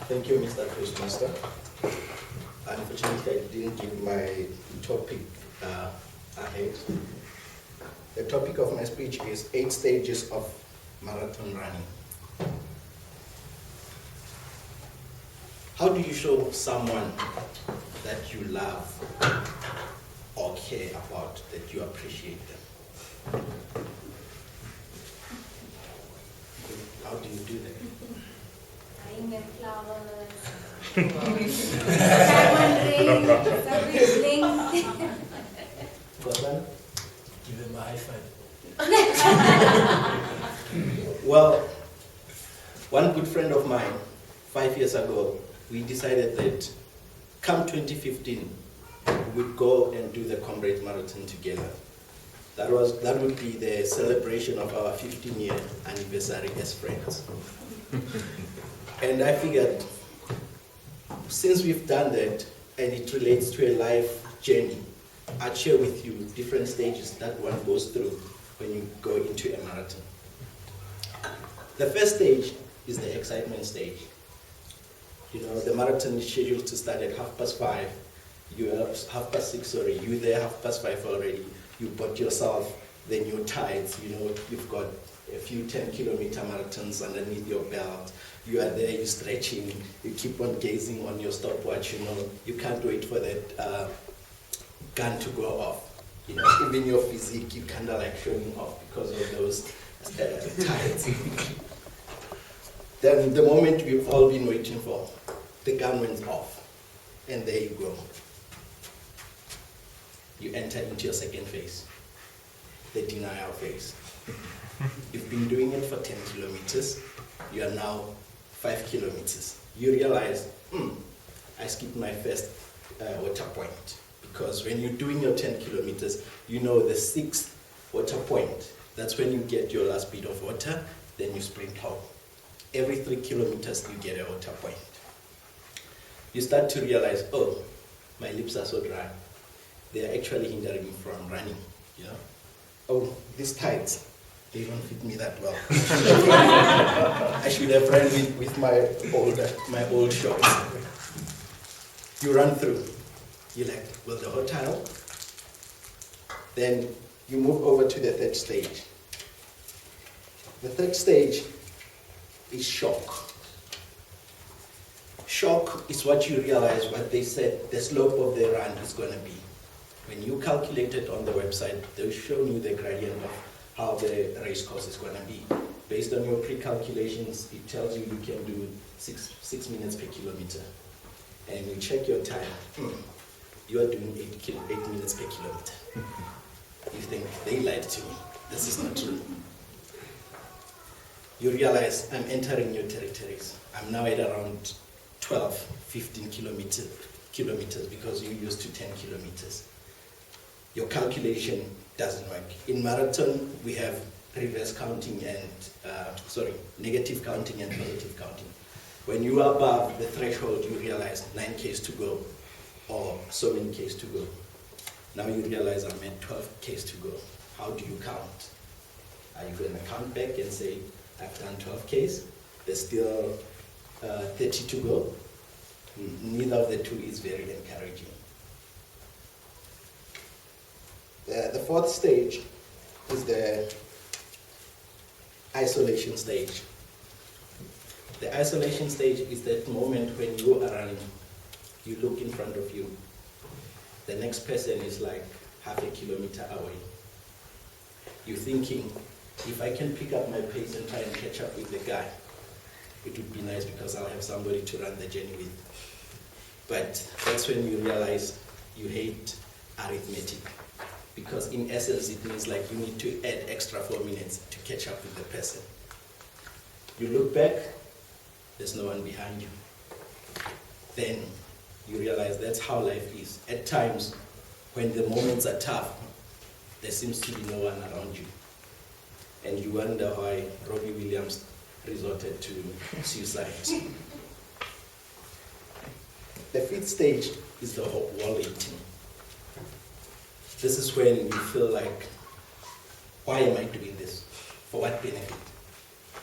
Thank you, Mr. Postmaster. Unfortunately, I didn't give my topic ahead. The topic of my speech is 8 stages of marathon running. How do you show someone that you love or care about, that you appreciate them? How do you do that? Buying them flowers, diamond ring, service ring. Gordon? Give them a high five. Well, one good friend of mine, 5 years ago, we decided that come 2015, we would go and do the Comrades Marathon together. That would be the celebration of our 15-year anniversary as friends. And I figured, since we've done that, and it relates to a life journey, I'd share with you different stages that one goes through when you go into a marathon. The first stage is the excitement stage. You know, the marathon is scheduled to start at 5:30. You're 6:30, sorry, you're there 5:05 already. You bought yourself the new tights, you know, you've got a few 10-kilometer marathons underneath your belt. You are there, you're stretching, you keep on gazing on your stopwatch, you know, you can't wait for that gun to go off. You know, even your physique, you kind of like showing off because of those tights. Then the moment we've all been waiting for, the gun went off, and there you go. You enter into your second phase, the denial phase. You've been doing it for 10 kilometers, you are now 5 kilometers. You realize, I skipped my first water point. Because when you're doing your 10 kilometers, you know the 6th water point, that's when you get your last bit of water, then you sprint home. Every 3 kilometers, you get a water point. You start to realize, oh, my lips are so dry. They are actually hindering me from running. Yeah? Oh, these tights, they don't fit me that well. I should have run with my old shorts. You run through. You're like, well, the hotel. Then you move over to the third stage. The third stage is shock. Shock is what you realize what they said the slope of the run is going to be. When you calculate it on the website, they'll show you the gradient of how the race course is going to be. Based on your pre-calculations, it tells you you can do 6 minutes per kilometer. And you check your time. You are doing 8 minutes per kilometer. You think, they lied to me. This is not true. You realize I'm entering new territories. I'm now at around 12, 15 kilometers because you're used to 10 kilometers. Your calculation doesn't work. In marathon, we have reverse counting and, negative counting and positive counting. When you are above the threshold, you realize 9 Ks to go, or so many Ks to go. Now you realize I'm at 12 Ks to go. How do you count? Are you going to count back and say, I've done 12 Ks, there's still 30 to go? Neither of the two is very encouraging. The fourth stage is the isolation stage. The isolation stage is that moment when you are running, you look in front of you. The next person is like half a kilometer away. You're thinking, if I can pick up my pace and try and catch up with the guy, it would be nice because I'll have somebody to run the journey with. But that's when you realize you hate arithmetic. Because in essence, it means like you need to add extra 4 minutes to catch up with the person. You look back, there's no one behind you. Then you realize that's how life is. At times, when the moments are tough, there seems to be no one around you. And you wonder why Robbie Williams resorted to suicide. The fifth stage is the wall eating. This is when you feel like, why am I doing this? For what benefit?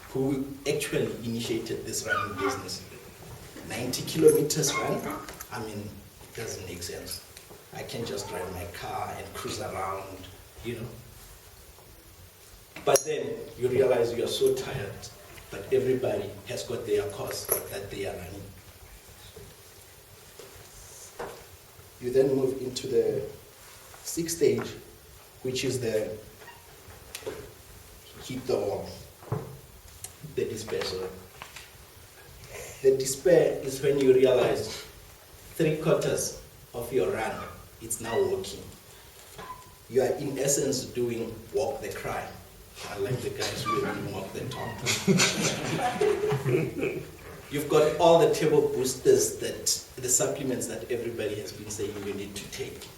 Who actually initiated this running business? 90 kilometers run. I mean, it doesn't make sense. I can just drive my car and cruise around, you know. But then you realize you are so tired, but everybody has got their course that they are running. You then move into the sixth stage, which is the hit the wall, the despair. Sorry. The despair is when you realize 3/4 of your run, it's now walking. You are in essence doing walk the cry, unlike the guys who are doing walk the talk. You've got all the turbo boosters, the supplements that everybody has been saying you need to take.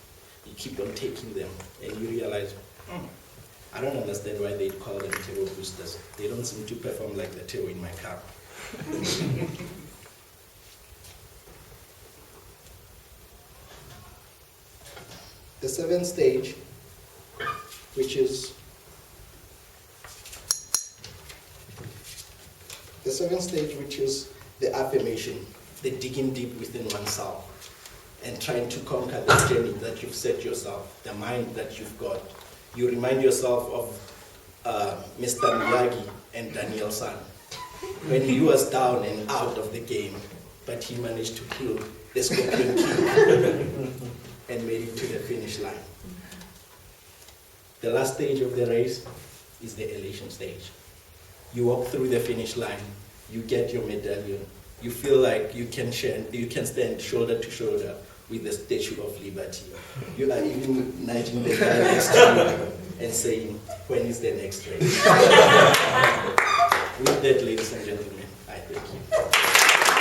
You keep on taking them and you realize, I don't understand why they call them turbo boosters. They don't seem to perform like the turbo in my car. The seventh stage, which is the affirmation, the digging deep within oneself and trying to conquer the journey that you've set yourself, the mind that you've got. You remind yourself of Mr. Miyagi and Daniel San when he was down and out of the game, but he managed to kill the Scorpion King and made it to the finish line. The last stage of the race is the elation stage. You walk through the finish line, you get your medallion, you feel like you can stand shoulder to shoulder with the Statue of Liberty. You are even nudging the guy next to you and saying, when is the next race? With that, ladies and gentlemen, I thank you.